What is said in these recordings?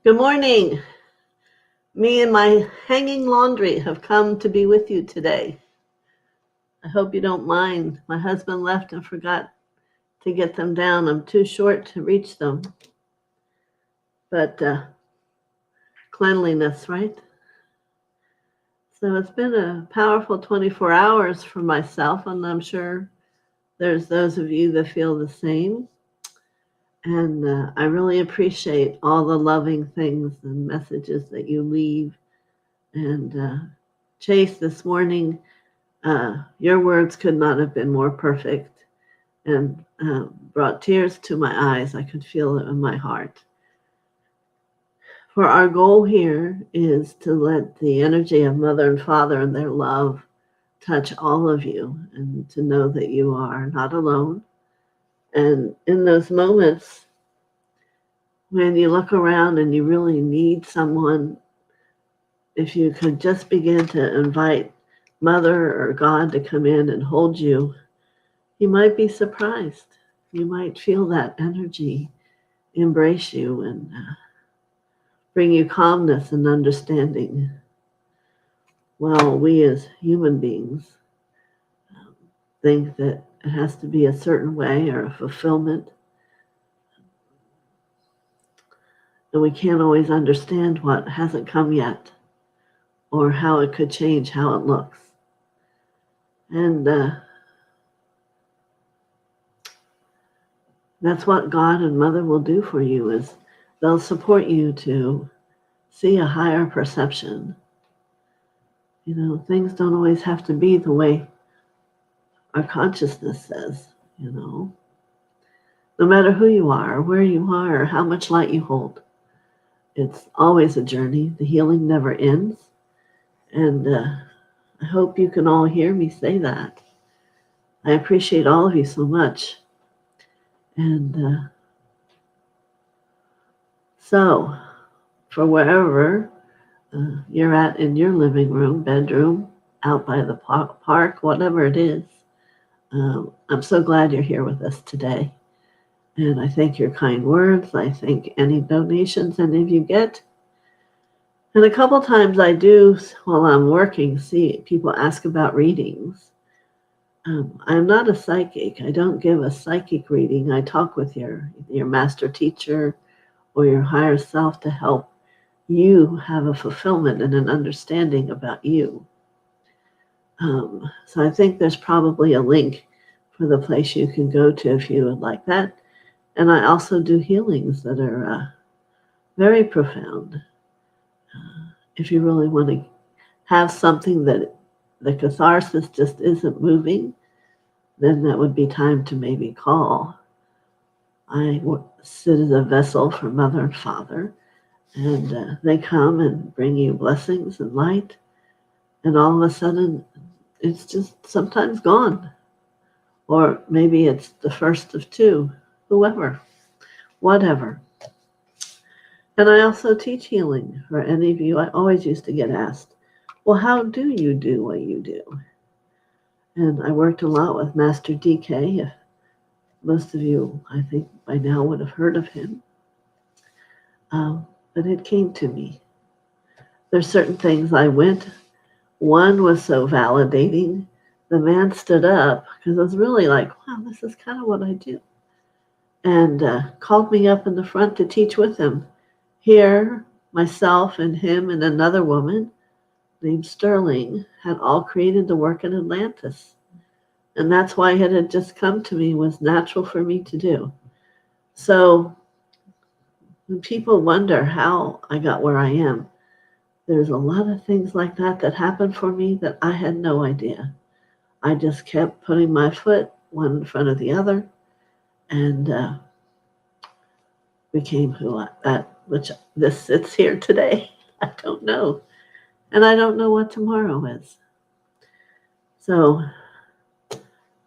Good morning. Me and my hanging laundry have come to be with you today. I hope you don't mind. My husband left and forgot to get them down. I'm too short to reach them. But cleanliness, right? So it's been a powerful 24 hours for myself, and I'm sure there's those of you that feel the same. And I really appreciate all the loving things and messages that you leave. And Chase, this morning, your words could not have been more perfect and brought tears to my eyes. I could feel it in my heart. For our goal here is to let the energy of Mother and Father and their love touch all of you, and to know that you are not alone. And in those moments when you look around and you really need someone, if you could just begin to invite Mother or God to come in and hold you, you might be surprised. You might feel that energy embrace you and bring you calmness and understanding. Well, we as human beings think that it has to be a certain way or a fulfillment, and we can't always understand what hasn't come yet or how it could change how it looks. And that's what God and Mother will do for you, is they'll support you to see a higher perception. You know, things don't always have to be the way our consciousness says, you know. No matter who you are, where you are, or how much light you hold, it's always a journey. The healing never ends. And I hope you can all hear me say that. I appreciate all of you so much. And so, for wherever you're at in your living room, bedroom, out by the park, whatever it is, I'm so glad you're here with us today. And I thank your kind words. I thank any donations any of you get. And a couple times I do, while I'm working, see people ask about readings. I'm not a psychic. I don't give a psychic reading. I talk with your master teacher or your higher self to help you have a fulfillment and an understanding about you. So I think there's probably a link for the place you can go to if you would like that. And I also do healings that are very profound. If you really want to have something that the catharsis just isn't moving, then that would be time to maybe call. I sit as a vessel for Mother and Father, and they come and bring you blessings and light, and all of a sudden it's just sometimes gone. Or maybe it's the first of two, whoever, whatever. And I also teach healing for any of you. I always used to get asked, well, how do you do what you do? And I worked a lot with Master DK. Most of you, I think, by now would have heard of him. But it came to me. There's certain things I went. One was so validating. The man stood up, because I was really like, wow, this is kind of what I do. And called me up in the front to teach with him. Here, myself and him and another woman named Sterling had all created the work in Atlantis. And that's why it had just come to me, was natural for me to do. So when people wonder how I got where I am, there's a lot of things like that that happened for me that I had no idea. I just kept putting my foot one in front of the other, and became which this sits here today. I don't know. And I don't know what tomorrow is. So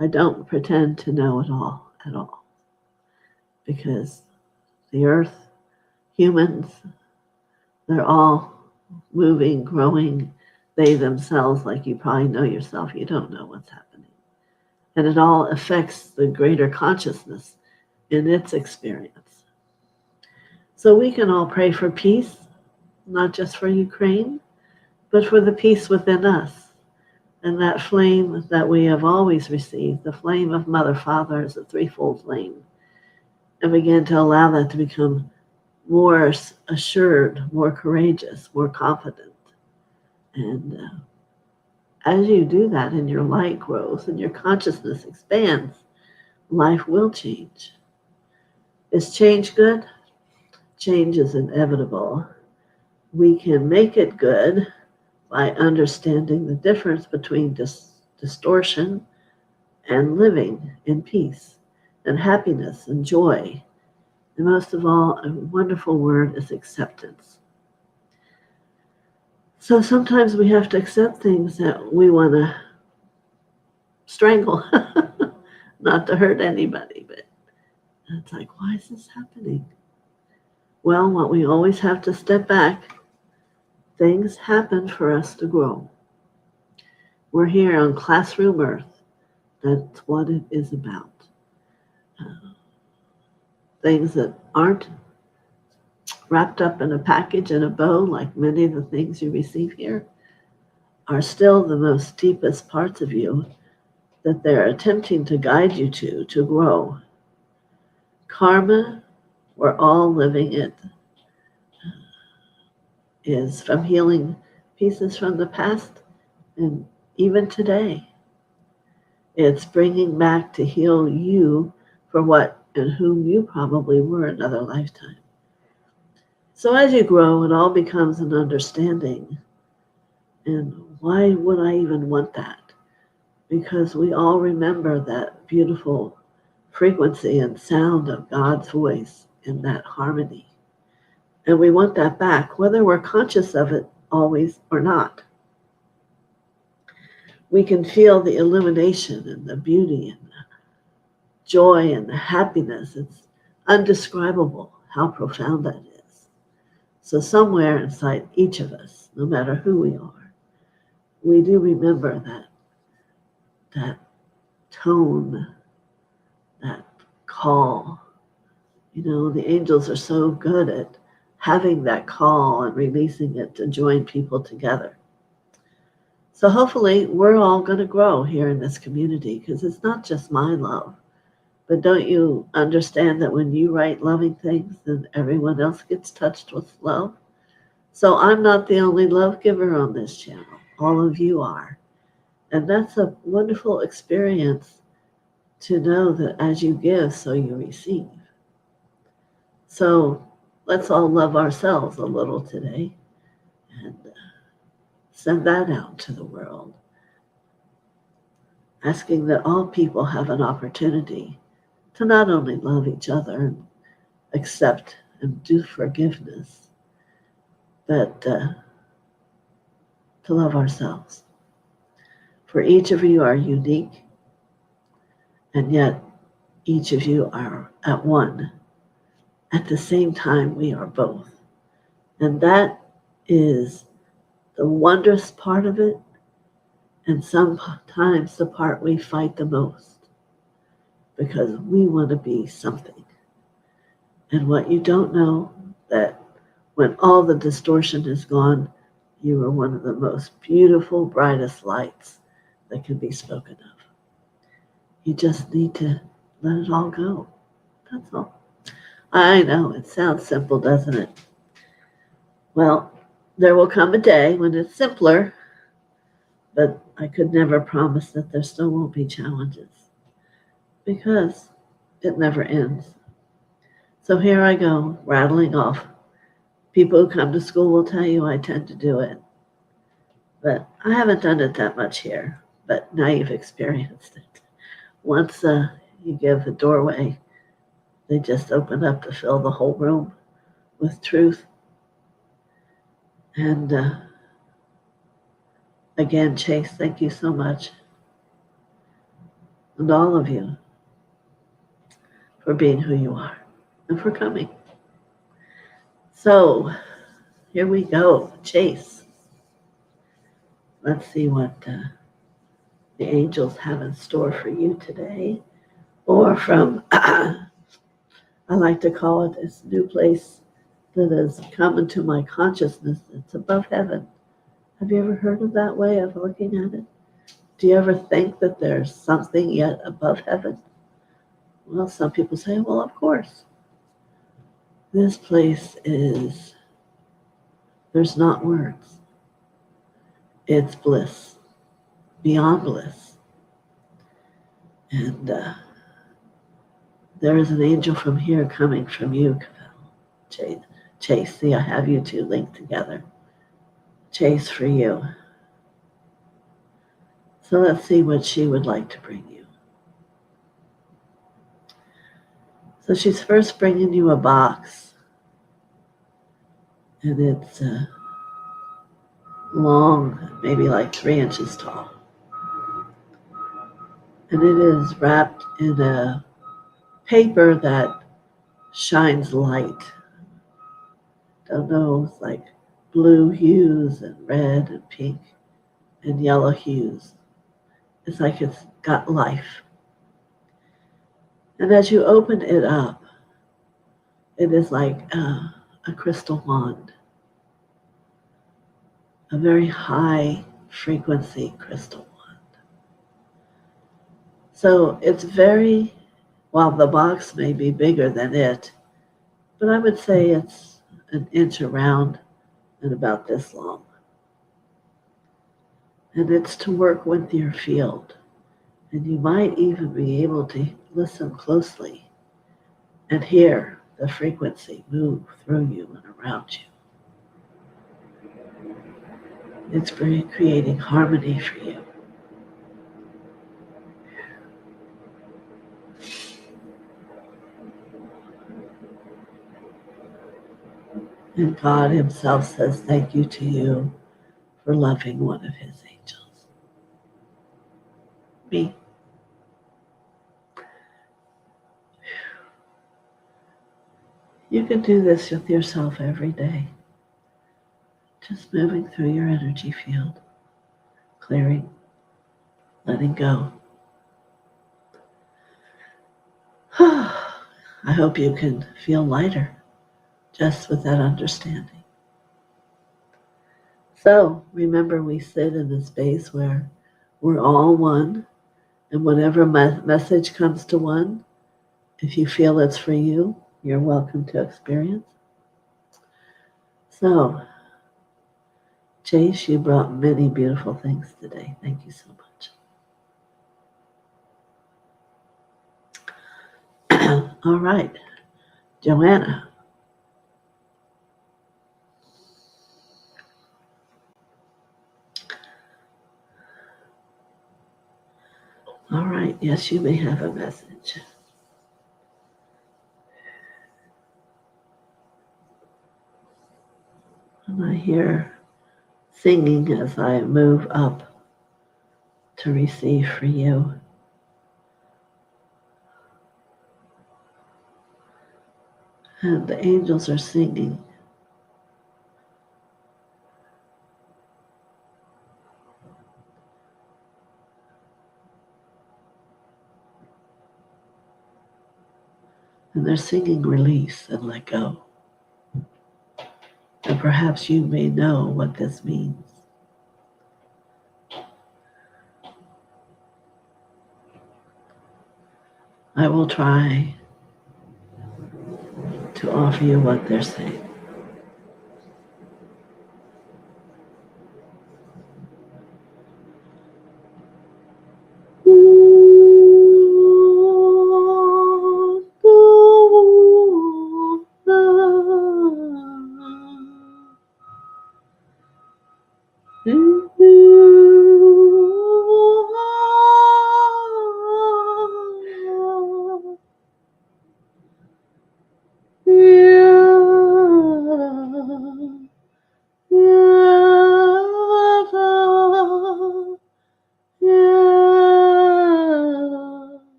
I don't pretend to know it all at all. Because the earth, humans, they're all moving, growing, they themselves, like you probably know yourself, you don't know what's happening. And it all affects the greater consciousness in its experience. So we can all pray for peace, not just for Ukraine, but for the peace within us. And that flame that we have always received, the flame of Mother Father, is a threefold flame. And begin to allow that to become more assured, more courageous, more confident. And as you do that and your light grows and your consciousness expands, life will change. Is change good? Change is inevitable. We can make it good by understanding the difference between distortion and living in peace and happiness and joy. And most of all, a wonderful word is acceptance. So sometimes we have to accept things that we want to strangle, not to hurt anybody, but it's like, why is this happening? Well, what we always have to step back. Things happen for us to grow. We're here on classroom earth. That's what it is about. Things that aren't wrapped up in a package and a bow, like many of the things you receive here, are still the most deepest parts of you that they're attempting to guide you to grow. Karma, we're all living it, is from healing pieces from the past and even today. It's bringing back to heal you for what and whom you probably were another lifetime. So as you grow, it all becomes an understanding. And why would I even want that? Because we all remember that beautiful frequency and sound of God's voice in that harmony. And we want that back, whether we're conscious of it always or not. We can feel the illumination and the beauty and the joy and the happiness. It's undescribable how profound that is. So somewhere inside each of us, no matter who we are, we do remember that tone, that call. You know, the angels are so good at having that call and releasing it to join people together. So hopefully we're all going to grow here in this community, because it's not just my love. But don't you understand that when you write loving things, then everyone else gets touched with love? So I'm not the only love giver on this channel. All of you are. And that's a wonderful experience to know that as you give, so you receive. So let's all love ourselves a little today and send that out to the world. Asking that all people have an opportunity to not only love each other and accept and do forgiveness, but to love ourselves. For each of you are unique, and yet each of you are at one. At the same time, we are both. And that is the wondrous part of it, and sometimes the part we fight the most, because we want to be something. And what you don't know, that when all the distortion is gone, you are one of the most beautiful, brightest lights that can be spoken of. You just need to let it all go. That's all. I know, it sounds simple, doesn't it? Well, there will come a day when it's simpler, but I could never promise that there still won't be challenges, because it never ends. So here I go, rattling off. People who come to school will tell you I tend to do it. But I haven't done it that much here, but now you've experienced it. Once you give the doorway, they just open up to fill the whole room with truth. And again, Chase, thank you so much. And all of you for being who you are and for coming. So here we go, Chase. Let's see what the angels have in store for you today, or from, I like to call it this new place that has come into my consciousness. It's above heaven. Have you ever heard of that way of looking at it? Do you ever think that there's something yet above heaven? Well, some people say, well, of course. This place is, there's not words. It's bliss, beyond bliss. And there is an angel from here coming from you, Chase. See, I have you two linked together. Chase for you. So let's see what she would like to bring you. So she's first bringing you a box. And it's long, maybe like 3 inches tall. And it is wrapped in a paper that shines light. Don't know, it's like blue hues and red and pink and yellow hues. It's like it's got life. And as you open it up, it is like a crystal wand, a very high frequency crystal wand. So it's very, while the box may be bigger than it, but I would say it's an inch around and about this long. And it's to work with your field. And you might even be able to listen closely and hear the frequency move through you and around you. It's creating harmony for you. And God himself says thank you to you for loving one of his angels. Me. You can do this with yourself every day. Just moving through your energy field, clearing, letting go. I hope you can feel lighter just with that understanding. So remember, we sit in a space where we're all one, and whatever message comes to one, if you feel it's for you, you're welcome to experience. So, Chase, you brought many beautiful things today. Thank you so much. All right, Joanna. All right, yes, you may have a message. And I hear singing as I move up to receive for you. And the angels are singing. And they're singing release and let go. And perhaps you may know what this means. I will try to offer you what they're saying.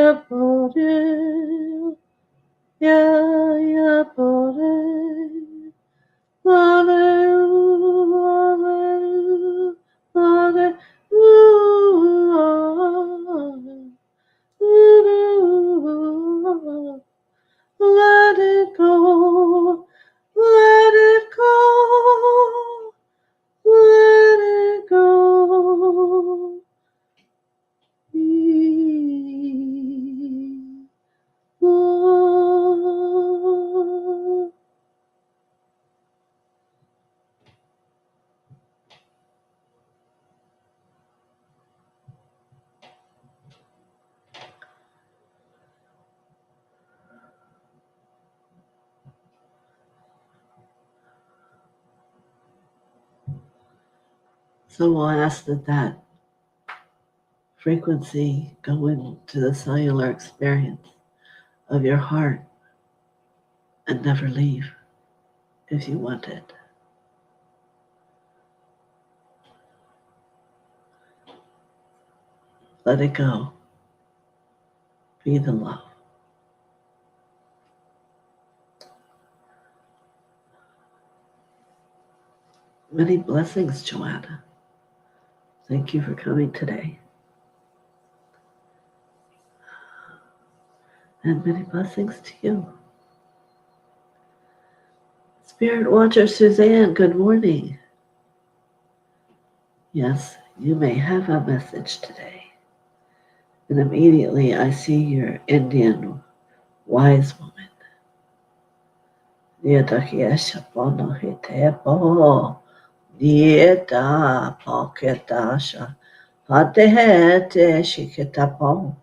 Let it go, let it go, let it go. So we'll ask that frequency go into the cellular experience of your heart and never leave if you want it. Let it go. Be the love. Many blessings, Joanna. Thank you for coming today. And many blessings to you. Spirit Watcher Suzanne, good morning. Yes, you may have a message today. And immediately I see your Indian wise woman. Yadakieshapono hitepo. Dieta poketasha. Hatehete shikitapo.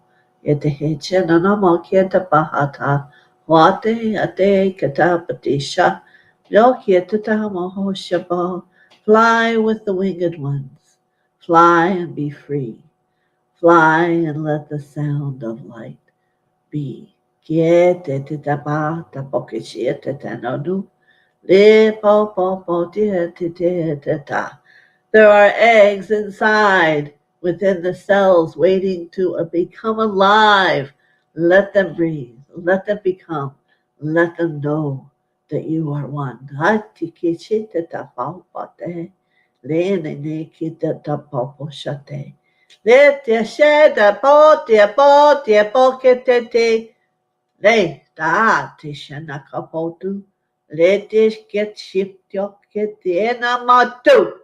Yeteheche nanamo kieta pahata. Wate ate katapatisha. Lokietatamoho shabo. Fly with the winged ones. Fly and be free. Fly and let the sound of light be. Kietetitapa tapokishietanodu. Le po po po ta. There are eggs inside within the cells waiting to become alive. Let them breathe. Let them become. Let them know that you are one. Hatikishitetapaupate. Lenenekitetapaposhate. Letiashetapotiapoketete. Le ta tishanakapotu. Letish get shiptoketienamatu.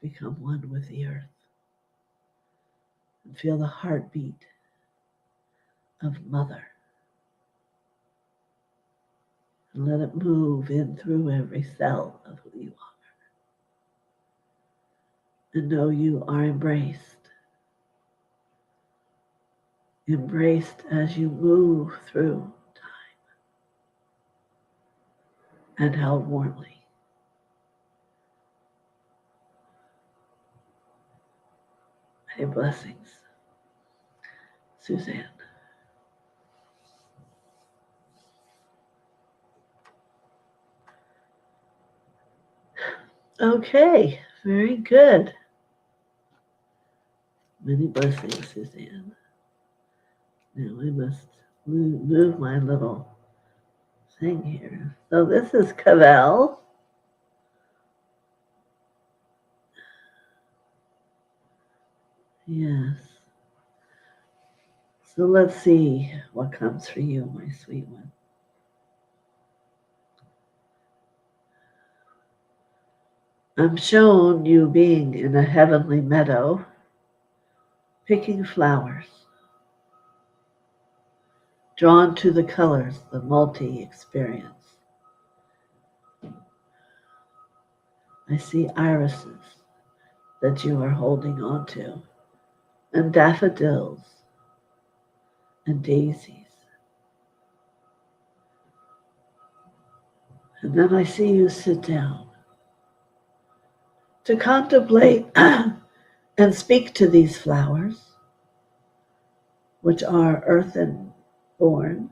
Become one with the earth and feel the heartbeat of Mother. And let it move in through every cell of who you are. And know you are embraced. Embraced as you move through time and held warmly. Many blessings, Suzanne. Okay, very good. Many blessings, Suzanne. Now I must move my little thing here. So this is Cavell. Yes. So let's see what comes for you, my sweet one. I'm shown you being in a heavenly meadow, picking flowers, drawn to the colors, the multi-experience. I see irises that you are holding on to, and daffodils, and daisies. And then I see you sit down to contemplate and speak to these flowers, which are earthen born,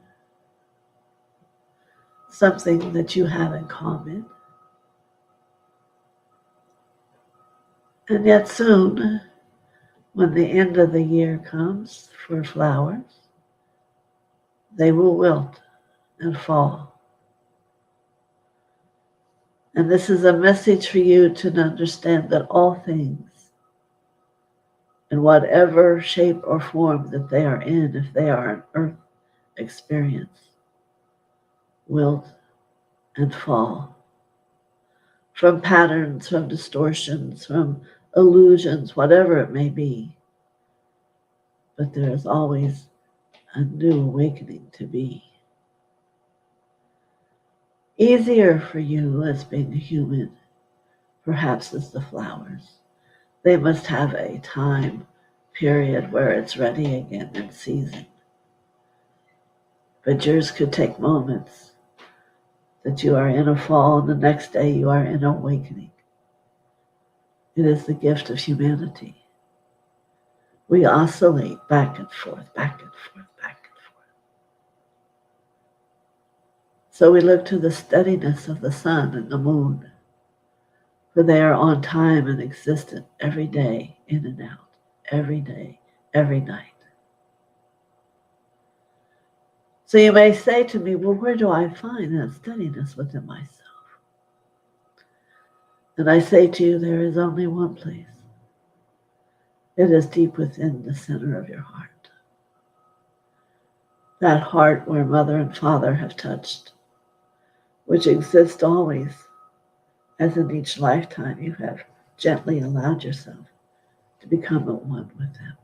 something that you have in common. And yet soon, when the end of the year comes for flowers, they will wilt and fall. And this is a message for you to understand that all things, in whatever shape or form that they are in, if they are an earth experience, wilt and fall. From patterns, from distortions, from illusions, whatever it may be. But there is always a new awakening to be. Easier for you as being a human, perhaps, as the flowers. They must have a time period where it's ready again in season. But yours could take moments that you are in a fall and the next day you are in awakening. It is the gift of humanity. We oscillate back and forth, back and forth, back and forth. So we look to the steadiness of the sun and the moon, for they are on time and existent every day, in and out, every day, every night. So you may say to me, well, where do I find that steadiness within myself? And I say to you, there is only one place. It is deep within the center of your heart. That heart where mother and father have touched, which exists always, as in each lifetime you have gently allowed yourself to become at one with them.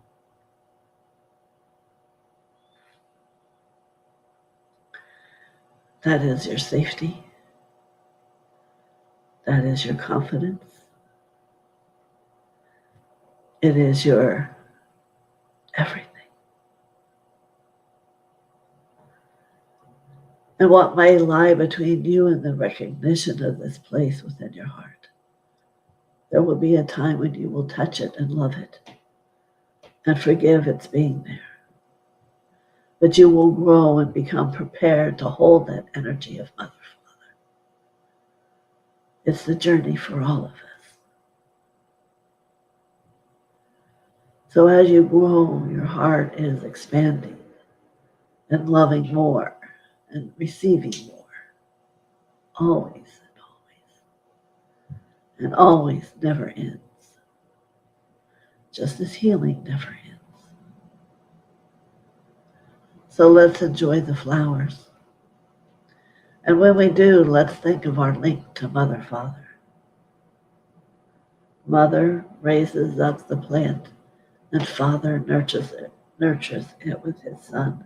That is your safety. That is your confidence. It is your everything. And what may lie between you and the recognition of this place within your heart? There will be a time when you will touch it and love it and forgive its being there. But you will grow and become prepared to hold that energy of mother. It's the journey for all of us. So as you grow, your heart is expanding and loving more and receiving more. Always and always. And always never ends. Just as healing never ends. So let's enjoy the flowers. And when we do, let's think of our link to Mother, Father. Mother raises up the plant, and Father nurtures it with his son.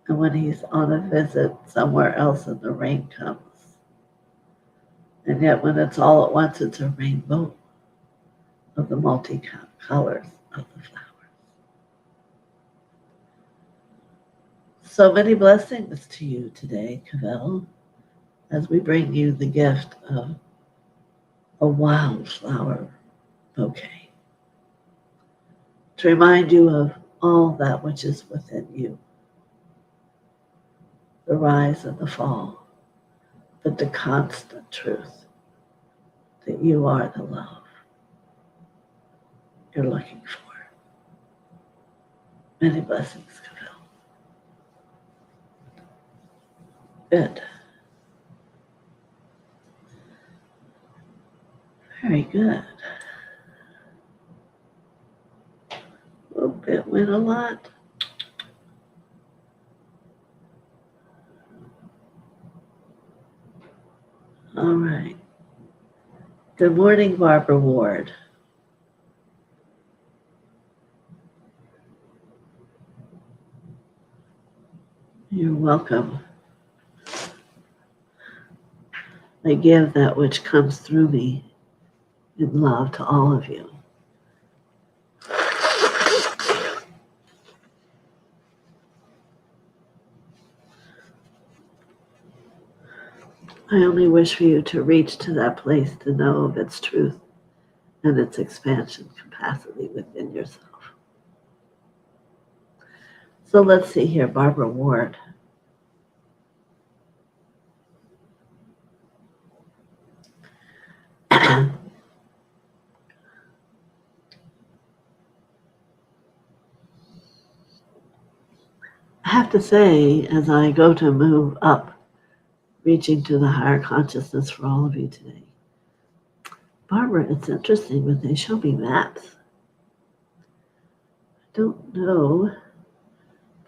And when he's on a visit somewhere else and the rain comes, and yet when it's all at once, it's a rainbow of the multi-colors of the flowers. So many blessings to you today, Cavell, as we bring you the gift of a wildflower bouquet to remind you of all that which is within you, the rise and the fall, but the constant truth that you are the love you're looking for. Many blessings, Cavell. Good. Very good. It went a lot. All right. Good morning, Barbara Ward. You're welcome. I give that which comes through me in love to all of you. I only wish for you to reach to that place to know of its truth and its expansion capacity within yourself. So let's see here, Barbara Ward. have to say, as I go to move up, reaching to the higher consciousness for all of you today, Barbara, it's interesting when they show me maps. I don't know,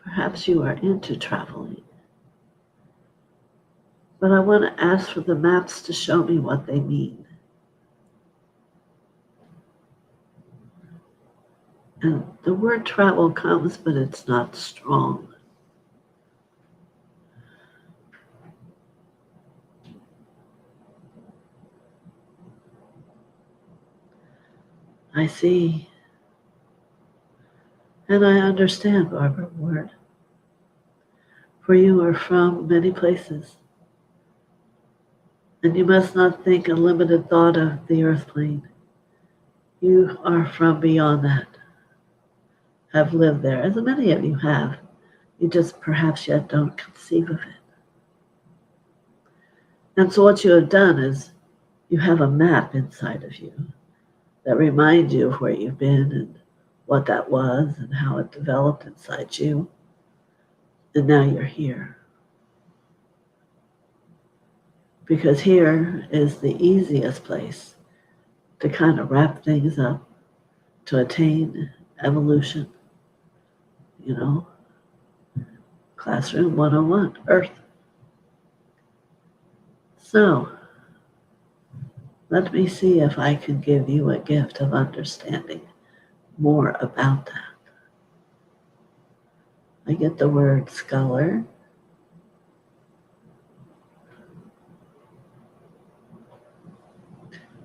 perhaps you are into traveling, but I want to ask for the maps to show me what they mean. And the word travel comes, but it's not strong. I see, and I understand, Barbara Ward, for you are from many places, and you must not think a limited thought of the earth plane. You are from beyond that, have lived there, as many of you have. You just perhaps yet don't conceive of it. And so what you have done is you have a map inside of you that reminds you of where you've been and what that was and how it developed inside you. And now you're here. Because here is the easiest place to kind of wrap things up, to attain evolution, Classroom 101, Earth. So, let me see if I can give you a gift of understanding more about that. I get the word scholar.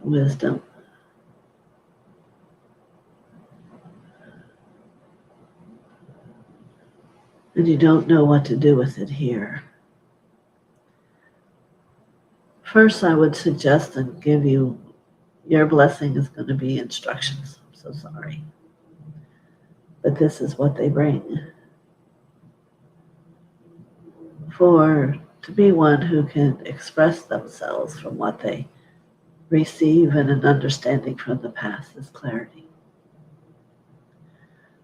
Wisdom. And you don't know what to do with it here. First, I would suggest and give you, your blessing is going to be instructions. I'm so sorry. But this is what they bring. To be one who can express themselves from what they receive and an understanding from the past is clarity.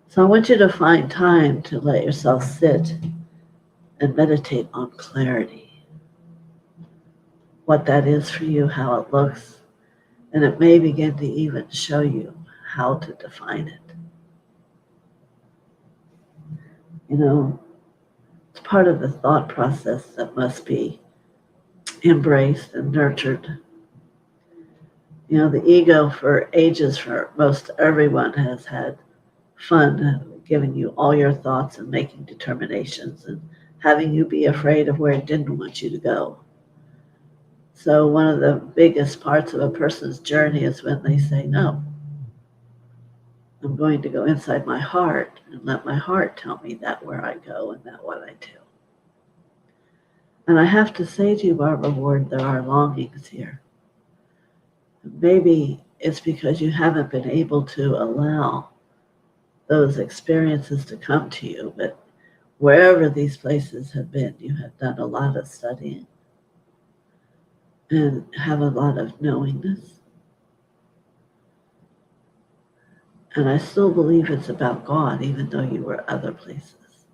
So I want you to find time to let yourself sit and meditate on clarity. What that is for you, how it looks, and it may begin to even show you how to define it. It's part of the thought process that must be embraced and nurtured. The ego for ages, for most everyone, has had fun giving you all your thoughts and making determinations and having you be afraid of where it didn't want you to go. So one of the biggest parts of a person's journey is when they say, no, I'm going to go inside my heart and let my heart tell me that where I go and that what I do. And I have to say to you, Barbara Ward, there are longings here. Maybe it's because you haven't been able to allow those experiences to come to you, but wherever these places have been, you have done a lot of studying and have a lot of knowingness. And I still believe it's about God, even though you were other places.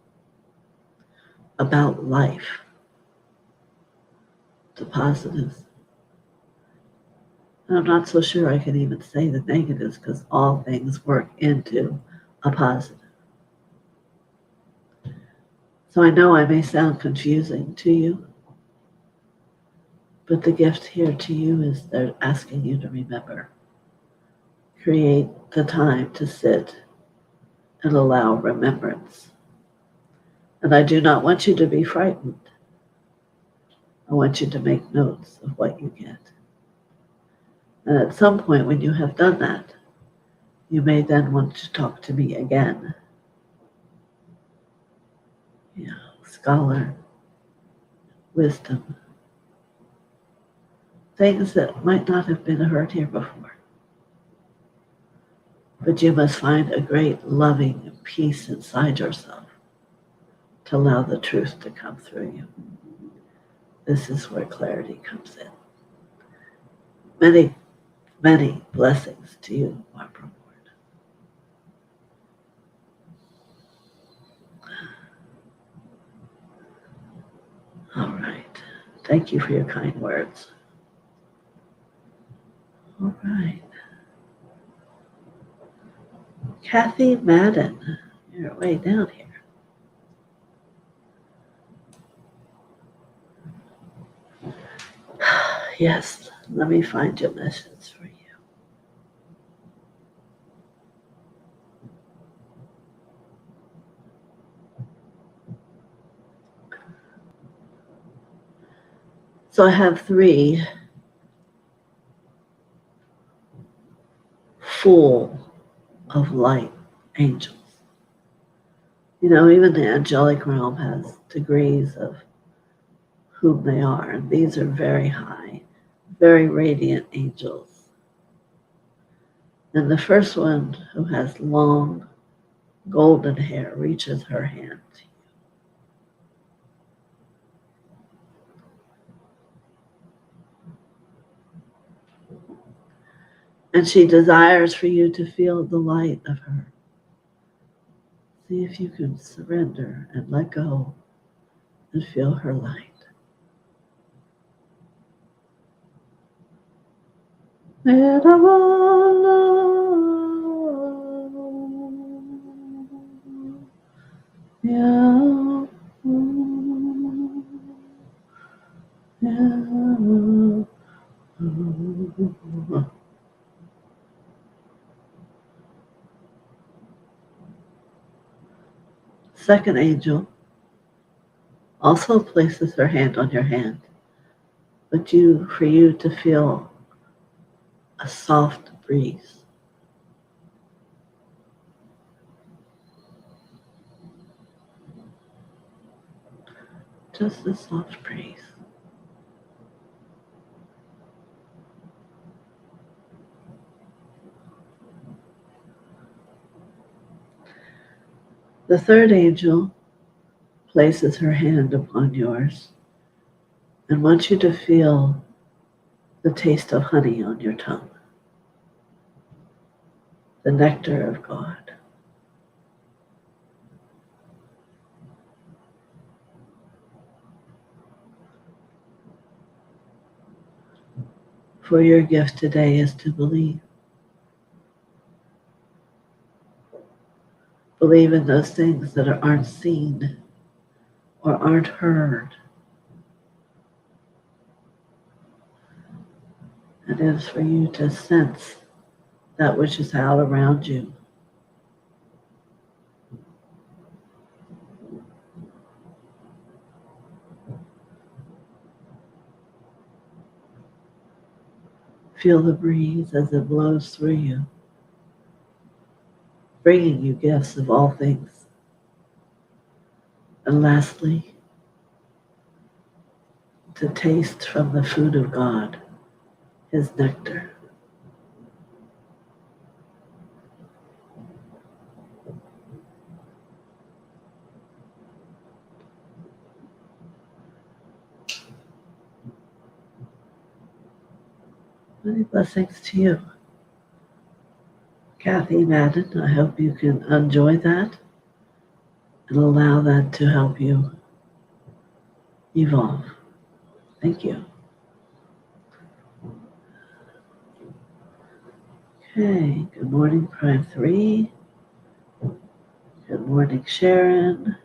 About life. The positives. And I'm not so sure I can even say the negatives because all things work into a positive. So I know I may sound confusing to you, but the gift here to you is they're asking you to remember. Create the time to sit and allow remembrance. And I do not want you to be frightened. I want you to make notes of what you get. And at some point when you have done that, you may then want to talk to me again. Scholar, wisdom, things that might not have been heard here before. But you must find a great loving peace inside yourself to allow the truth to come through you. This is where clarity comes in. Many, many blessings to you, Barbara Ward. Thank you for your kind words. All right. Kathy Madden, you're way down here. Yes, let me find your message for you. So I have 3 full of light angels. You know, even the angelic realm has degrees of whom they are, and these are very high, very radiant angels. And the first one, who has long golden hair, reaches her hand to you. And she desires for you to feel the light of her. See if you can surrender and let go and feel her light. Second angel also places her hand on your hand, but for you to feel a soft breeze. Just a soft breeze. The third angel places her hand upon yours and wants you to feel the taste of honey on your tongue, the nectar of God. For your gift today is to believe. Believe in those things that aren't seen or aren't heard. It is for you to sense that which is out around you. Feel the breeze as it blows through you, bringing you gifts of all things. And lastly, to taste from the food of God, His nectar. Many blessings to you. Kathy Madden, I hope you can enjoy that and allow that to help you evolve. Thank you. Okay, good morning, Prime 3. Good morning, Sharon.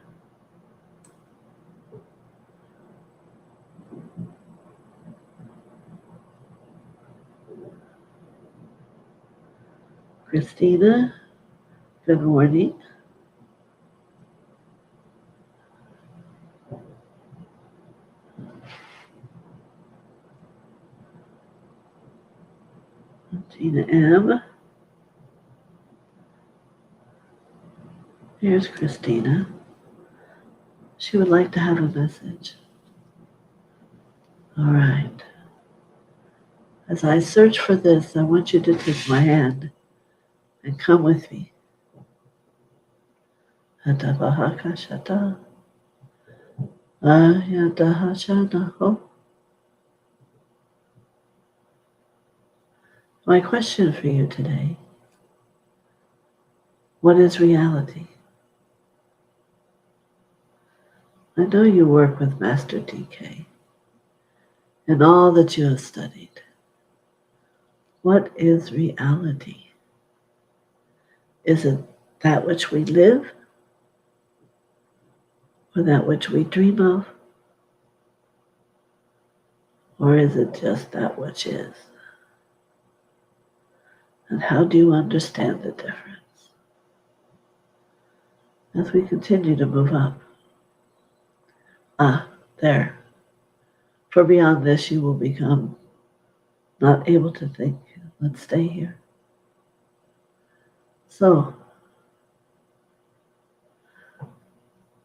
Christina, good morning. Tina M. Here's Christina. She would like to have a message. All right. As I search for this, I want you to take my hand and come with me. Atabahakashata. Ayatahashanaho. My question for you today: what is reality? I know you work with Master DK. in all that you have studied. What is reality? Is it that which we live, or that which we dream of? Or is it just that which is? And how do you understand the difference? As we continue to move up. There. For beyond this you will become not able to think. Let's stay here. So,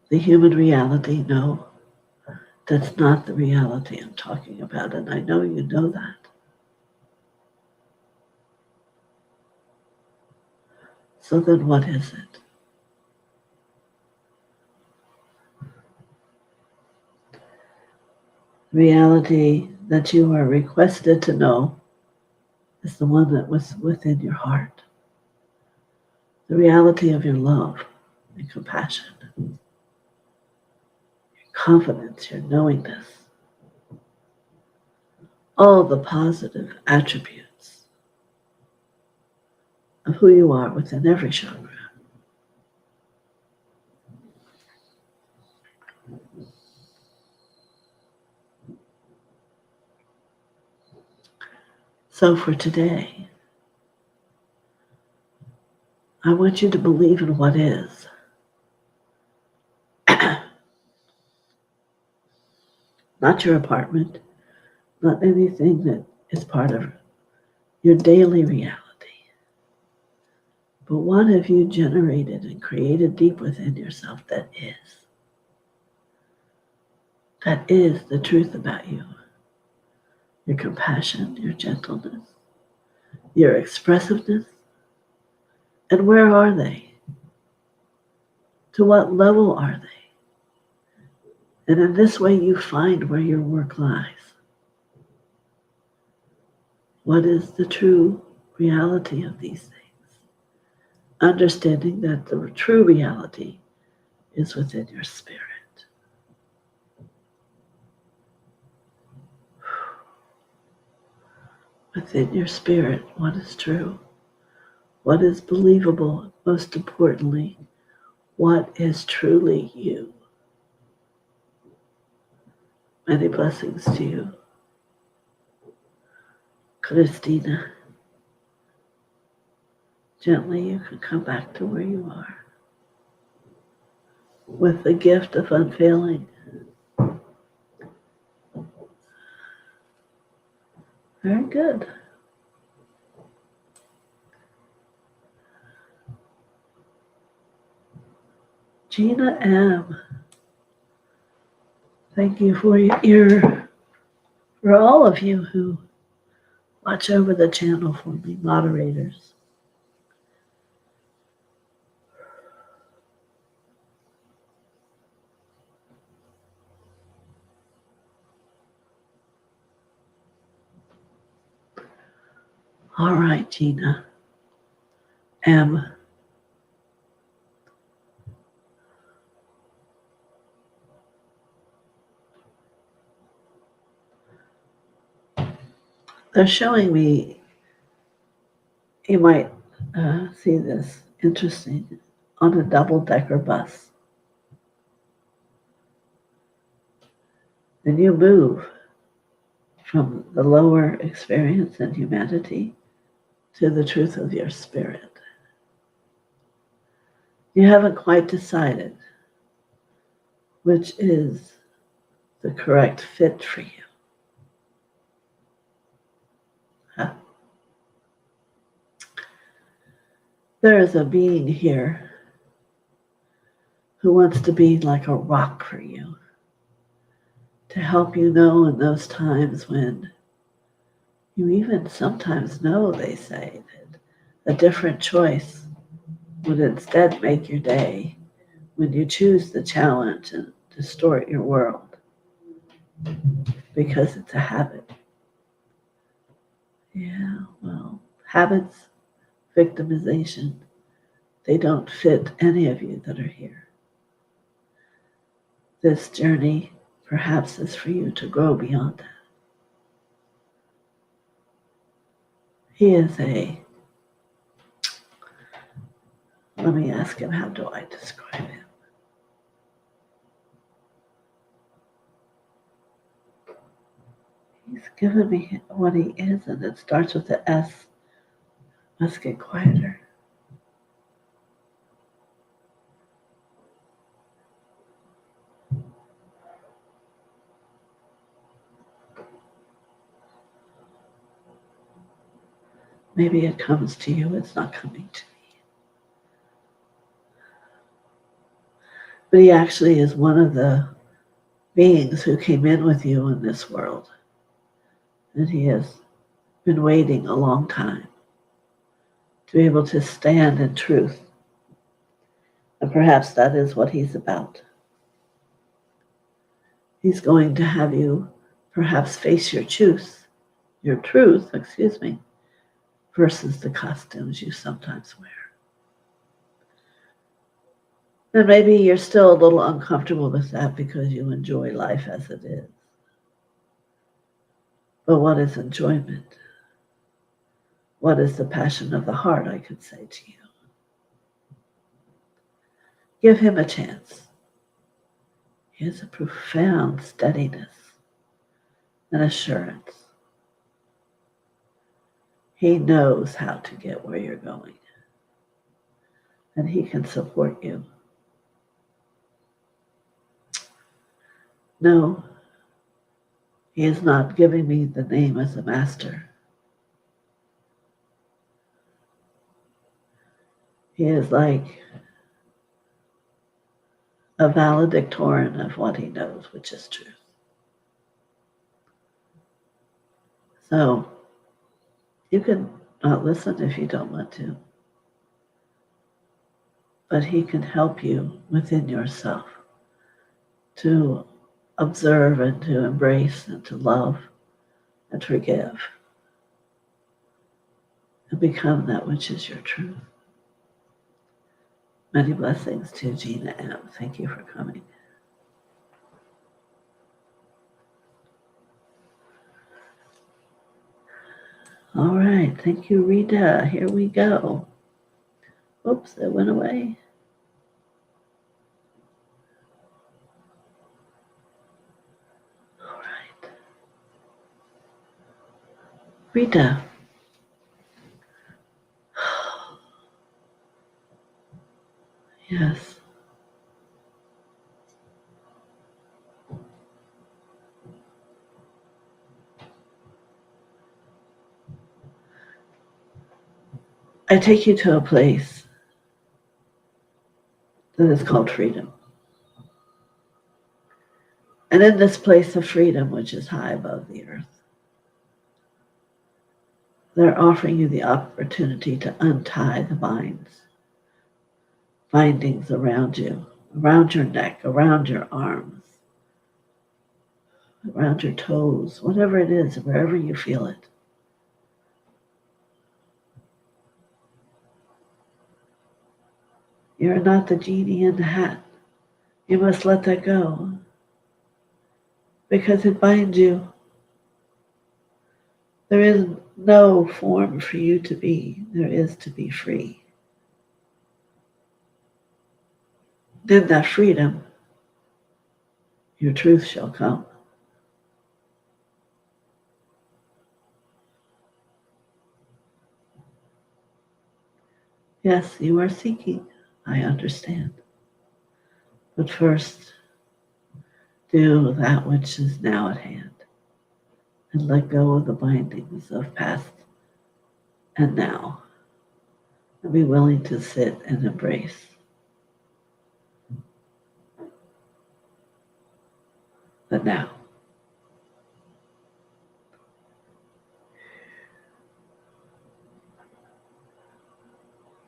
the human reality, no, that's not the reality I'm talking about, and I know you know that. So then what is it? Reality that you are requested to know is the one that was within your heart. The reality of your love and compassion, your confidence, your knowingness, all the positive attributes of who you are within every chakra. So for today, I want you to believe in what is. Not your apartment, not anything that is part of your daily reality. But what have you generated and created deep within yourself that is? That is the truth about you. Your compassion, your gentleness, your expressiveness. And where are they? To what level are they? And in this way you find where your work lies. What is the true reality of these things? Understanding that the true reality is within your spirit. Within your spirit, what is true? What is believable? Most importantly, what is truly you? Many blessings to you. Christina, gently you can come back to where you are with the gift of unfailing. Very good. Gina M., thank you for for all of you who watch over the channel for me, moderators. All right, Gina M. They're showing me, you might see this interesting, on a double-decker bus. And you move from the lower experience and humanity to the truth of your spirit. You haven't quite decided which is the correct fit for you. Huh? There is a being here who wants to be like a rock for you, to help you know in those times when you even sometimes know, they say, that a different choice would instead make your day when you choose the challenge and distort your world because it's a habit. Yeah, well, habits, victimization, they don't fit any of you that are here. This journey perhaps is for you to grow beyond that. He is let me ask him, how do I describe him? He's given me what he is, and it starts with the S. Let's get quieter. Maybe it comes to you, it's not coming to me. But he actually is one of the beings who came in with you in this world. And he has been waiting a long time to be able to stand in truth. And perhaps that is what he's about. He's going to have you perhaps face your truth, versus the costumes you sometimes wear. And maybe you're still a little uncomfortable with that because you enjoy life as it is. But what is enjoyment? What is the passion of the heart, I could say to you? Give him a chance. He has a profound steadiness and assurance. He knows how to get where you're going. And he can support you. No, he is not giving me the name as a master. He is like a valedictorian of what he knows, which is truth. So you can not listen if you don't want to, but he can help you within yourself to observe and to embrace and to love and forgive and become that which is your truth. Many blessings to Gina M. Thank you for coming. All right. Thank you, Rita. Here we go. Oops, it went away. All right. Rita. Yes. I take you to a place that is called freedom. And in this place of freedom, which is high above the earth, they're offering you the opportunity to untie the bindings around you, around your neck, around your arms, around your toes, whatever it is, wherever you feel it. You're not the genie in the hat. You must let that go because it binds you. There is no form for you to be. There is to be free. In that freedom, your truth shall come. Yes, you are seeking. I understand. But first, do that which is now at hand and let go of the bindings of past and now, and be willing to sit and embrace the now.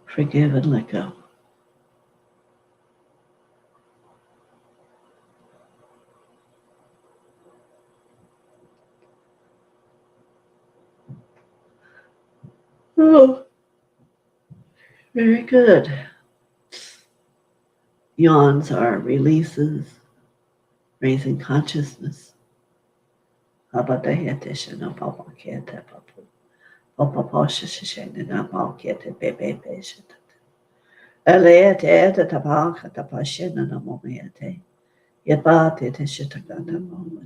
Forgive and let go. Oh, very good. Yawns are releases, raising consciousness. Popopo shishishene na malkete bebe beshete. Eliete ete tabaka tapashena na momiete. Yebate te shitakata momo.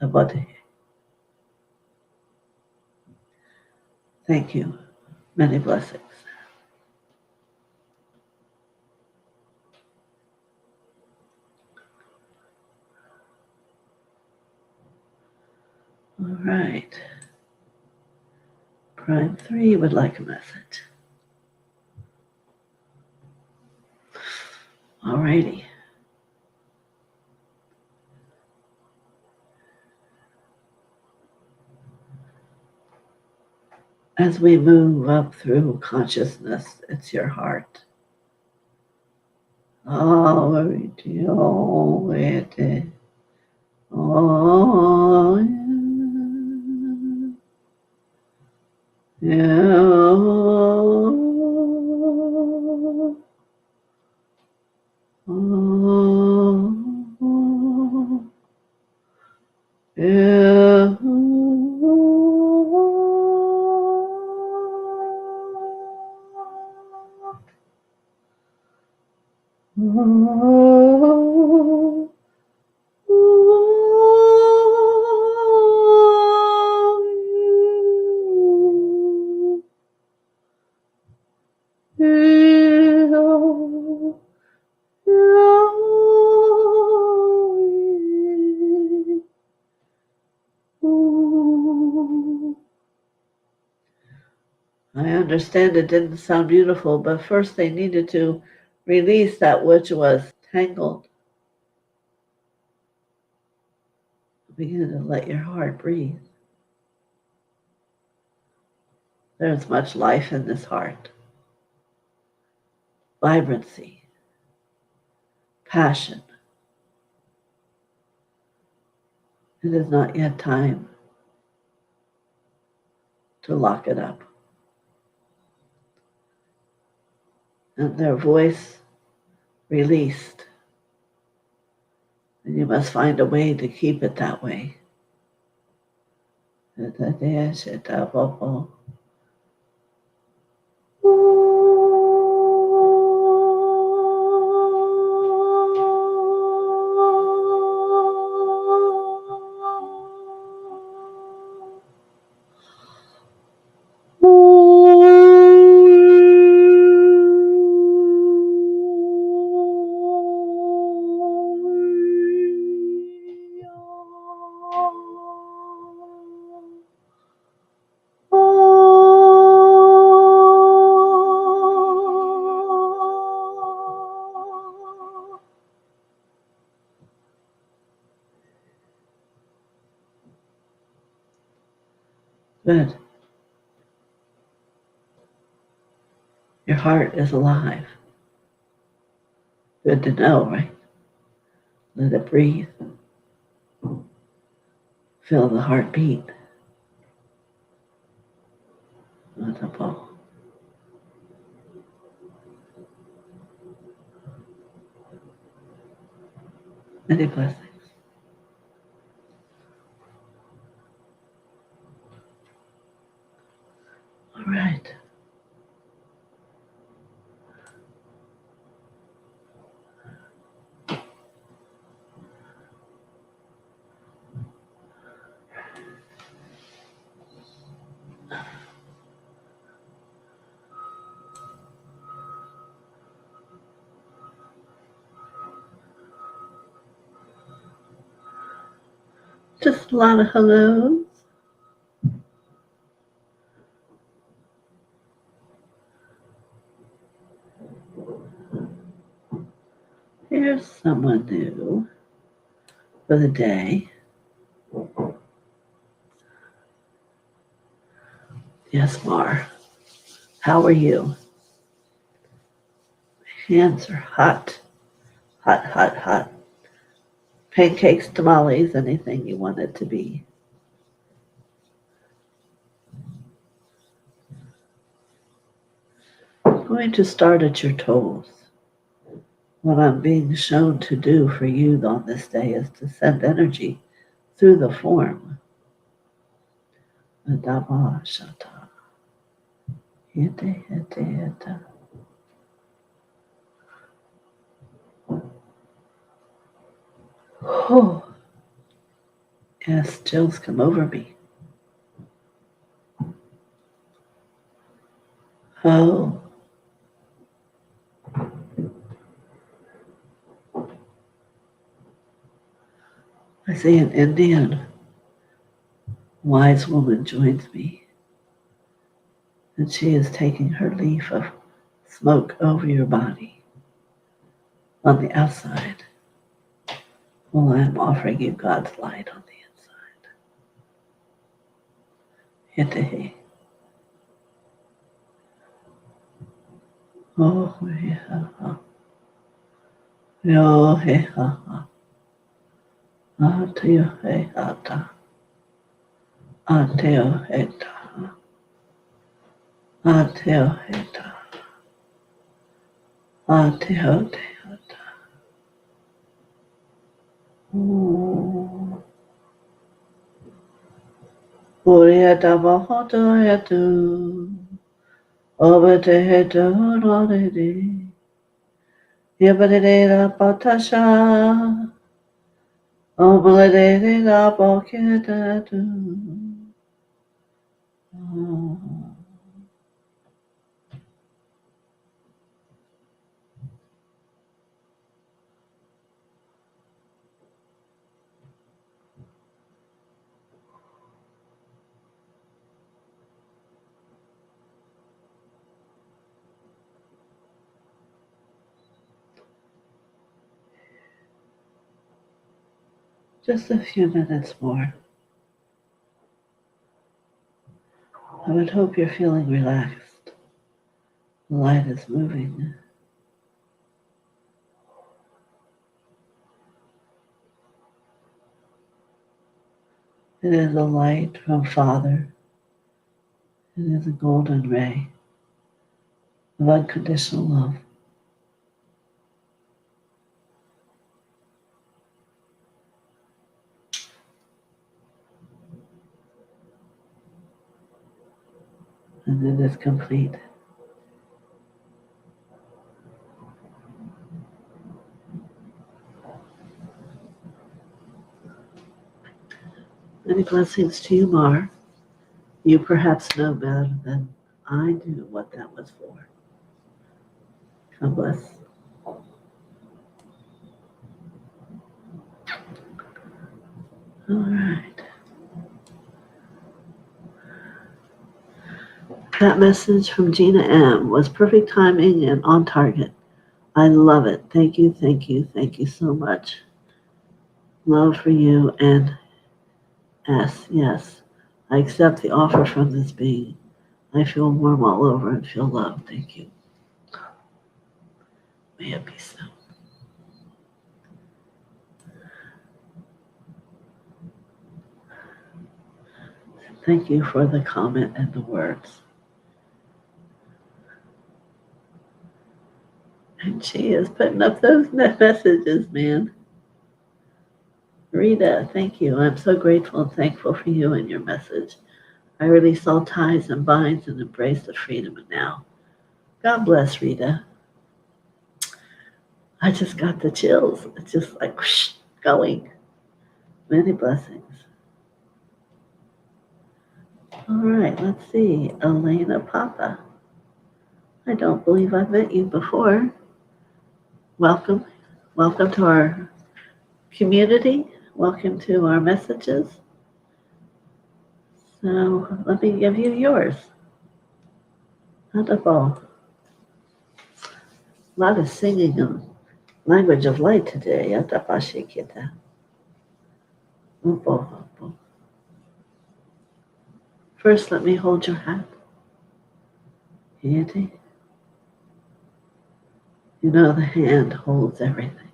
Abade. Thank you. Many blessings. All right. Prime 3 would like a message. All righty. As we move up through consciousness, it's your heart. Oh, I understand it didn't sound beautiful, but first they needed to release that which was tangled. Begin to let your heart breathe. There's much life in this heart. Vibrancy, passion. It is not yet time to lock it up. And their voice released. And you must find a way to keep it that way. Good. Your heart is alive. Good to know, right? Let it breathe. Feel the heartbeat. Wonderful. Many blessings. All right. Just a lot of hellos. Here's someone new for the day. Yes, Mar. How are you? Hands are hot. Hot, hot, hot. Pancakes, tamales, anything you want it to be. I'm going to start at your toes. What I'm being shown to do for you on this day is to send energy through the form Adaba Shata. Hete hete hete. Oh, yes, chills come over me. Oh, I see an Indian wise woman joins me, and she is taking her leaf of smoke over your body on the outside, while I am offering you God's light on the inside. Hete. Oh, he ha ha. Yo he ha ha. Ateo he ha ta. Ateo he ta. Ateo he ta. Ateo te ha ta. Uria ta ba ho to he tu. Over te he to ro re re. Yabarera Patasha, Obaladera Boketatu. Just a few minutes more. I would hope you're feeling relaxed. The light is moving. It is a light from Father. It is a golden ray of unconditional love. And it is complete. Many blessings to you, Mar. You perhaps know better than I do what that was for. God bless. All right. That message from Gina M. was perfect timing and on target. I love it. Thank you, thank you, thank you so much. Love for you and yes. I accept the offer from this being. I feel warm all over and feel love. Thank you. May it be so. Thank you for the comment and the words. And she is putting up those messages, man. Rita, thank you. I'm so grateful and thankful for you and your message. I release all ties and binds and embrace the freedom of now. God bless, Rita. I just got the chills. It's just like whoosh, going. Many blessings. All right, let's see. Elena Papa. I don't believe I've met you before. Welcome. Welcome to our community. Welcome to our messages. So let me give you yours. Wonderful. A lot of singing in language of light today. Atapashikita. First, let me hold your hand. You know the hand holds everything.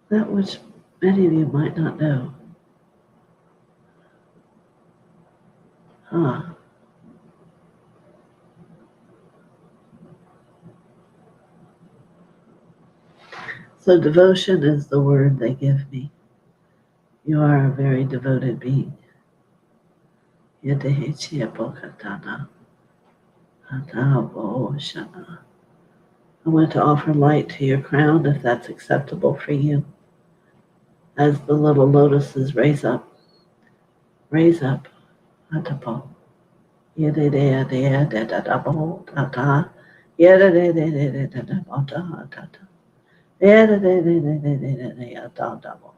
That which many of you might not know. Ah. So devotion is the word they give me. You are a very devoted being. Yedehechia Atabo. I want to offer light to your crown if that's acceptable for you. As the little lotuses raise up, Atapo. Yedea dea de dadabo tata. Yeda de tata. Yeda de dadabo.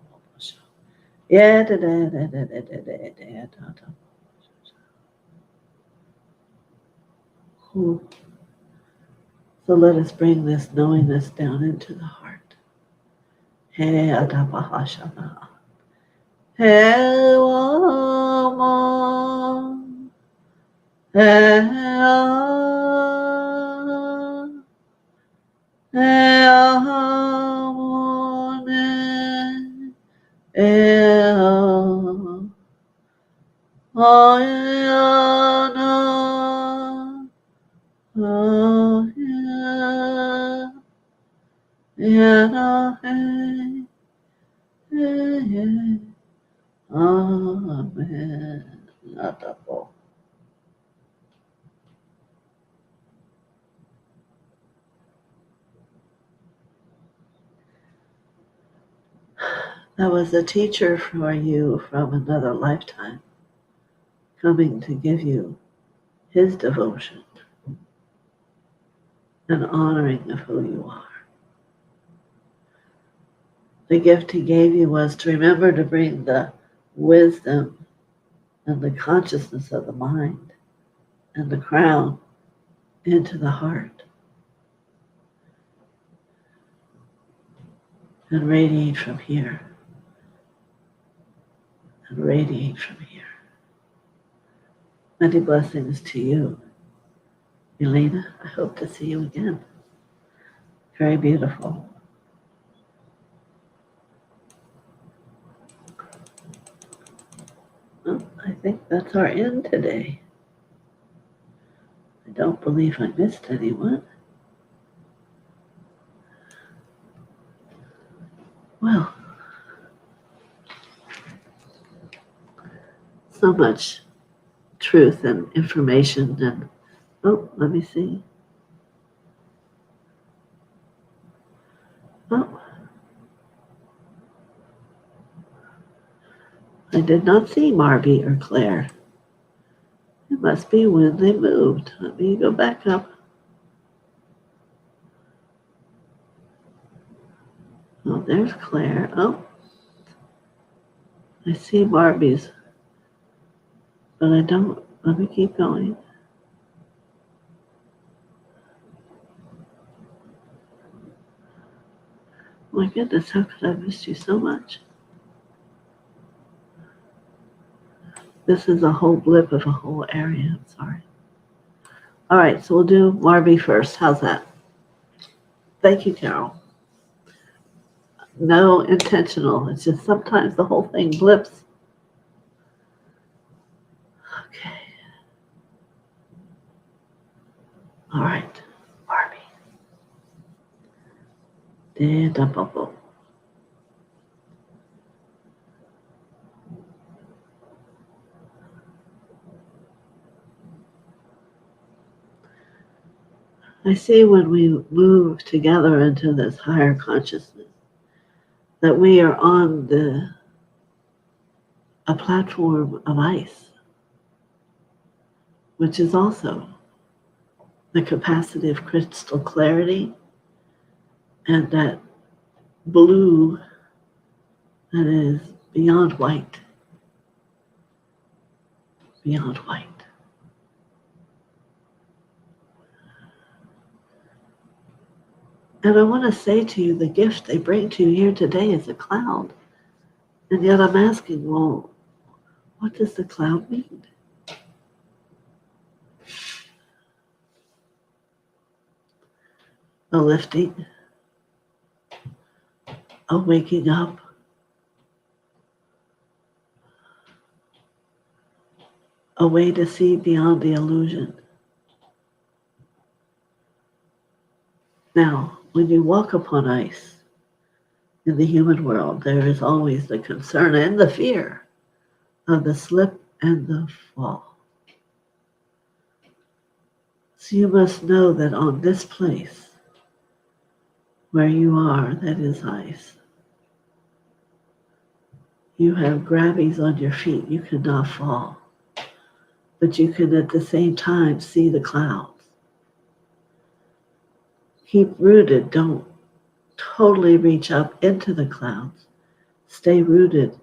Yeda de tata. So let us bring this knowingness down into the heart. Hey Atapahashana. Hey Wama. Hey Amone. Hey Ayana. Yana. Hey. Amen. Atapah. That was a teacher for you from another lifetime coming to give you his devotion and honoring of who you are. The gift he gave you was to remember to bring the wisdom and the consciousness of the mind and the crown into the heart and radiate from here and radiate from here. Many blessings to you, Elena. I hope to see you again. Very beautiful. Well, I think that's our end today. I don't believe I missed anyone. Well, so much truth and information and let me see. Oh, I did not see Marby or Claire. It must be when they moved. Let me go back up. Oh, there's Claire. Oh, I see Marby's, but I don't. Let me keep going. My goodness, how could I have missed you so much? This is a whole blip of a whole area. I'm sorry. All right, so we'll do Marby first. How's that? Thank you, Carol. No intentional. It's just sometimes the whole thing blips. Okay. All right, Marby. I see when we move together into this higher consciousness that we are on a platform of ice, which is also the capacity of crystal clarity and that blue that is beyond white. Beyond white. And I want to say to you, the gift they bring to you here today is a cloud. And yet I'm asking, well, what does the cloud mean? A lifting, a waking up, a way to see beyond the illusion. Now, when you walk upon ice in the human world, there is always the concern and the fear of the slip and the fall. So you must know that on this place where you are, that is ice, you have grabbies on your feet. You cannot fall. But you can at the same time see the clouds. Keep rooted. Don't totally reach up into the clouds. Stay rooted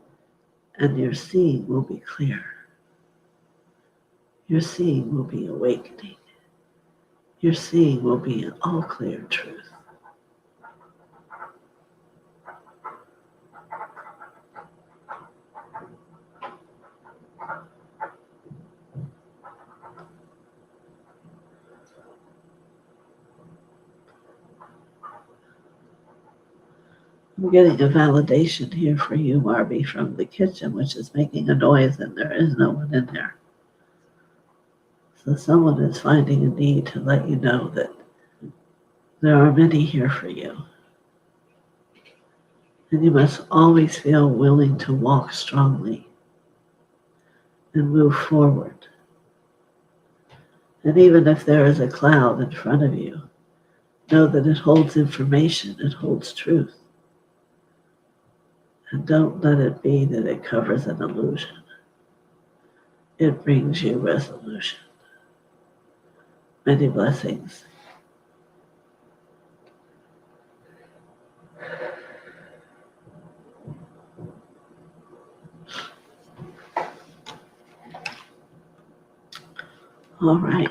and your seeing will be clear. Your seeing will be awakening. Your seeing will be an all clear truth. I'm getting a validation here for you, Marby, from the kitchen, which is making a noise, and there is no one in there. So someone is finding a need to let you know that there are many here for you. And you must always feel willing to walk strongly and move forward. And even if there is a cloud in front of you, know that it holds information, it holds truth. And don't let it be that it covers an illusion. It brings you resolution. Many blessings. All right.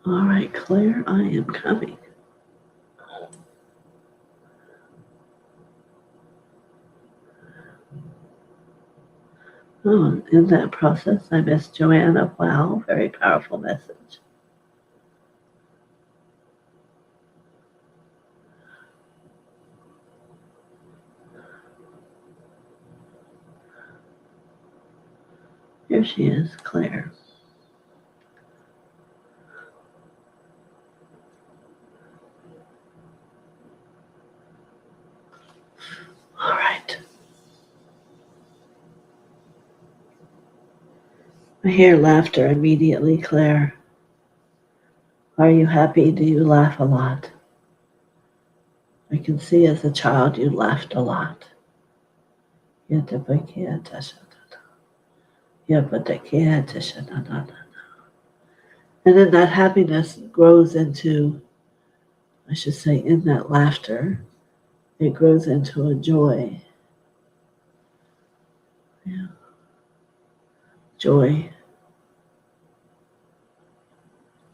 All right, Claire, I am coming. Oh, in that process, I miss Joanna. Wow, very powerful message. Here she is, Claire. All right. I hear laughter immediately, Claire. Are you happy? Do you laugh a lot? I can see as a child you laughed a lot. And in that happiness grows into, I should say, in that laughter, it grows into a joy. Yeah. Joy.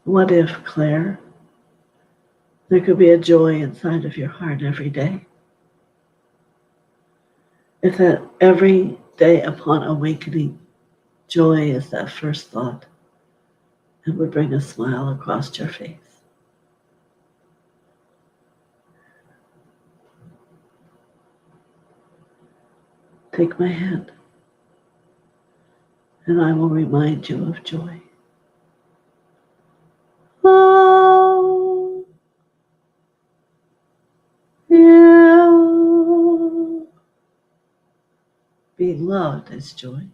What if, Claire, there could be a joy inside of your heart every day? If that every day upon awakening, joy is that first thought, it would bring a smile across your face. Take my hand, and I will remind you of joy. Oh, yeah. Being loved is joy.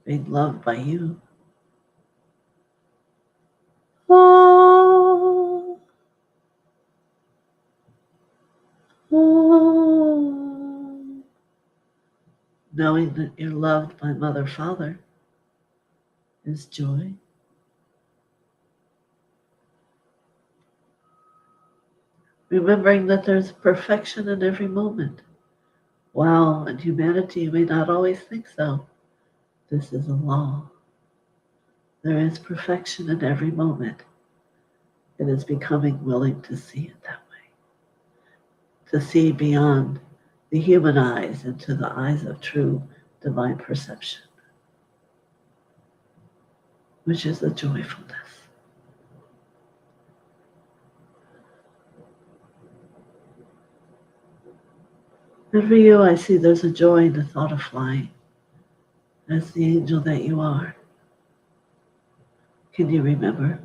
Being loved by you. Oh, oh. Knowing that you're loved by Mother, Father is joy. Remembering that there's perfection in every moment. Wow, in humanity, you may not always think so. This is a law. There is perfection in every moment. It is becoming willing to see it that way. To see beyond the human eyes into the eyes of true divine perception, which is the joyfulness. And for you, I see there's a joy in the thought of flying. As the angel that you are. Can you remember?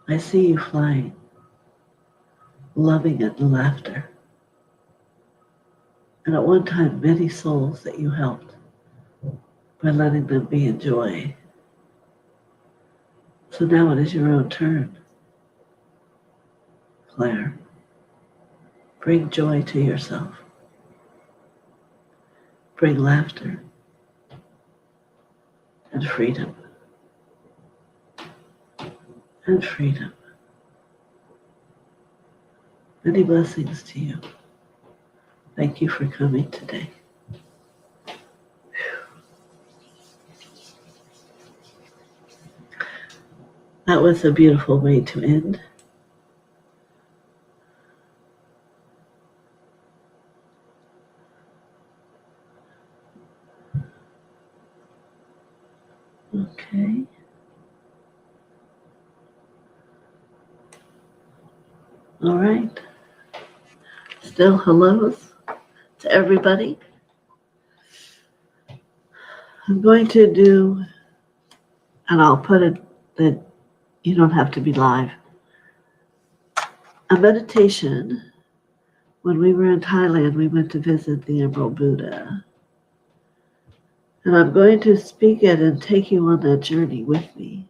I see you flying, loving it and laughter. and at one time many souls that you helped by letting them be in joy. So now it is your own turn, Claire. Bring joy to yourself. Bring laughter and freedom. And freedom. Many blessings to you. Thank you for coming today. That was a beautiful way to end. Okay. All right. Still hellos to everybody. I'm going to do, and I'll put it that you don't have to be live, a meditation. When we were in Thailand, we went to visit the Emerald Buddha. And I'm going to speak it and take you on that journey with me.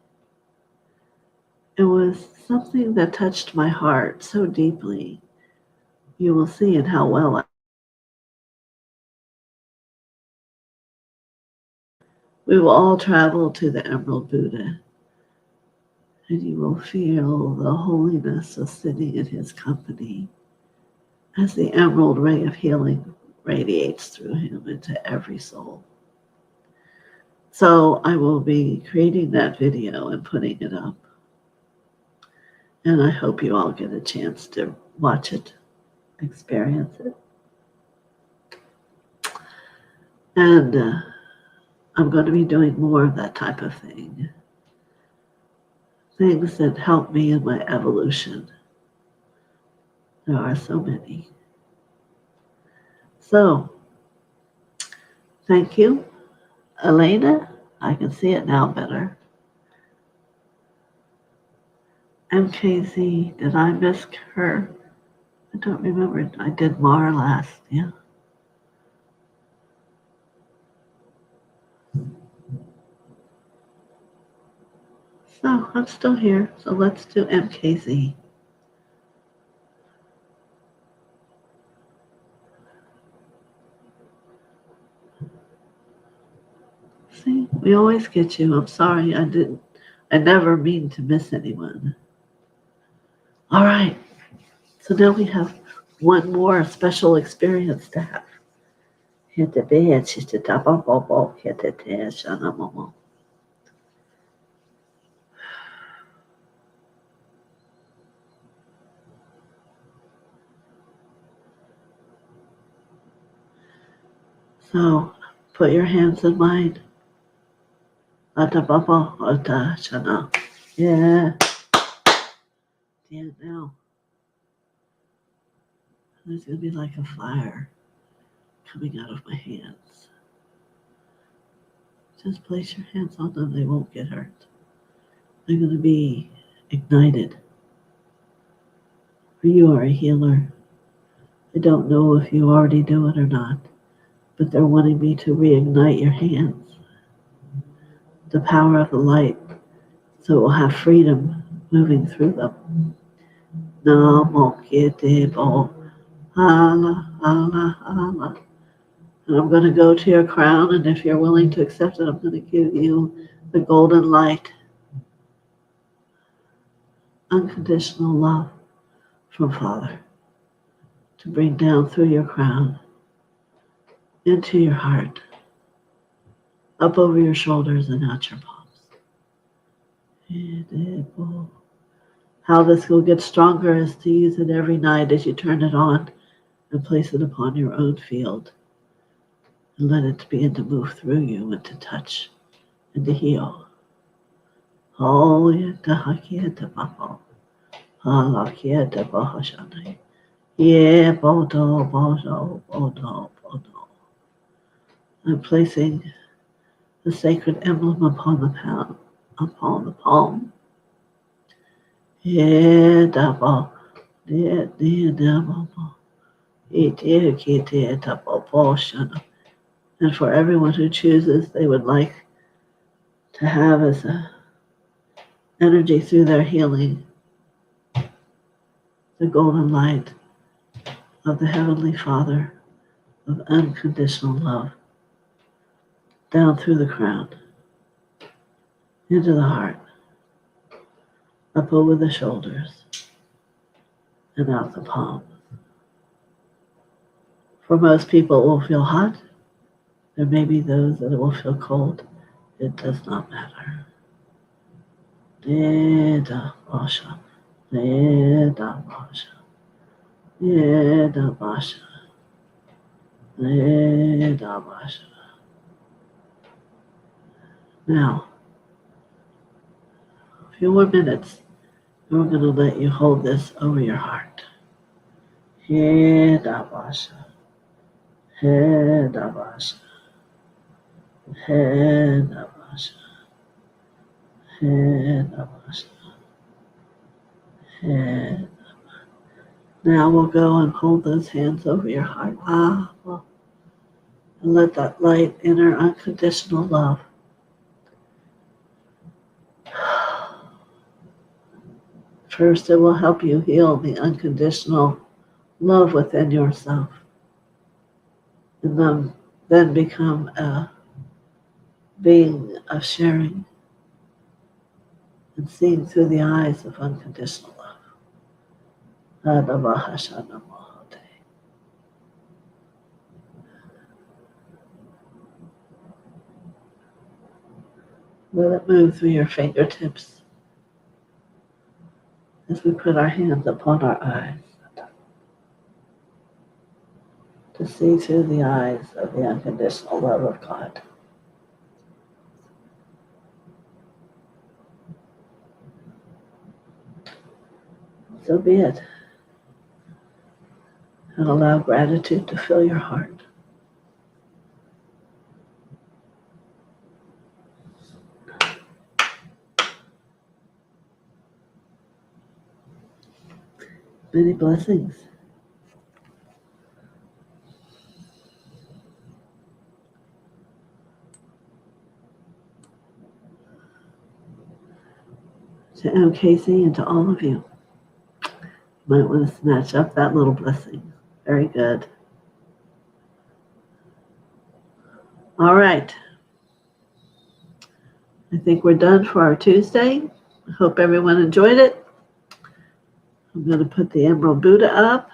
It was something that touched my heart so deeply. You will see in how well we will all travel to the Emerald Buddha, and you will feel the holiness of sitting in his company as the emerald ray of healing radiates through him into every soul. So I will be creating that video and putting it up. And I hope you all get a chance to watch it, experience it. And I'm going to be doing more of that type of thing. Things that help me in my evolution. There are so many. So, thank you. Elena, I can see it now better. MKZ, did I miss her? I don't remember. I did Mar last, yeah. So, I'm still here. So let's do MKZ. See, we always get you. I'm sorry, I never mean to miss anyone. All right, so now we have one more special experience to have. So put your hands in mine. Yeah. Yeah, now. There's going to be like a fire coming out of my hands. Just place your hands on them, they won't get hurt. They're going to be ignited. For you are a healer. I don't know if you already do it or not, but they're wanting me to reignite your hands. The power of the light, so it will have freedom moving through them. Namo Kitebo, Allah, Allah, Allah. And I'm going to go to your crown, and if you're willing to accept it, I'm going to give you the golden light. Unconditional love from Father to bring down through your crown into your heart, up over your shoulders and out your palms. How this will get stronger is to use it every night as you turn it on and place it upon your own field and let it begin to move through you and to touch and to heal. I'm placing the sacred emblem upon the palm. And for everyone who chooses, they would like to have as a energy through their healing the golden light of the Heavenly Father of unconditional love down through the crown, into the heart, up over the shoulders, and out the palm. For most people, it will feel hot. There may be those that it will feel cold. It does not matter. Deda Basha, Deda Basha, Deda Basha, Deda Basha. Now, a few more minutes, and we're going to let you hold this over your heart. Deda Basha, Deda Basha, Deda Basha, Deda Basha, Deda. Now we'll go and hold those hands over your heart. Well, and let that light, inner, unconditional love first, it will help you heal the unconditional love within yourself. And then become a being of sharing and seeing through the eyes of unconditional love. Let it move through your fingertips as we put our hands upon our eyes to see through the eyes of the unconditional love of God. So be it. And allow gratitude to fill your heart. Many blessings. To M. Casey and to all of you. You might want to snatch up that little blessing. Very good. All right. I think we're done for our Tuesday. I hope everyone enjoyed it. I'm going to put the Emerald Buddha up,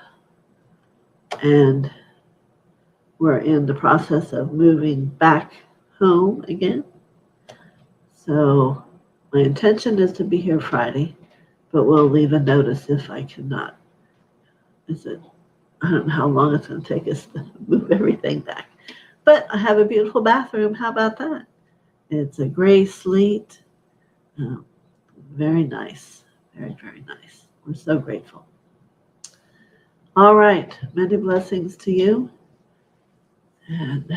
and we're in the process of moving back home again. So my intention is to be here Friday, but we'll leave a notice if I cannot. I don't know how long it's going to take us to move everything back. But I have a beautiful bathroom. How about that? It's a gray slate. Very nice. Very, very nice. We're so grateful. All right. Many blessings to you. And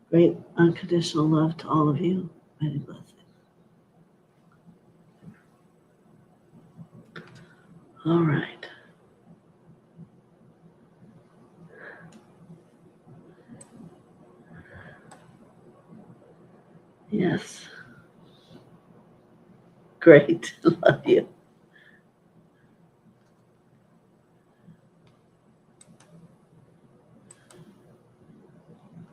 great unconditional love to all of you. Many blessings. All right. Yes. Great. Love you.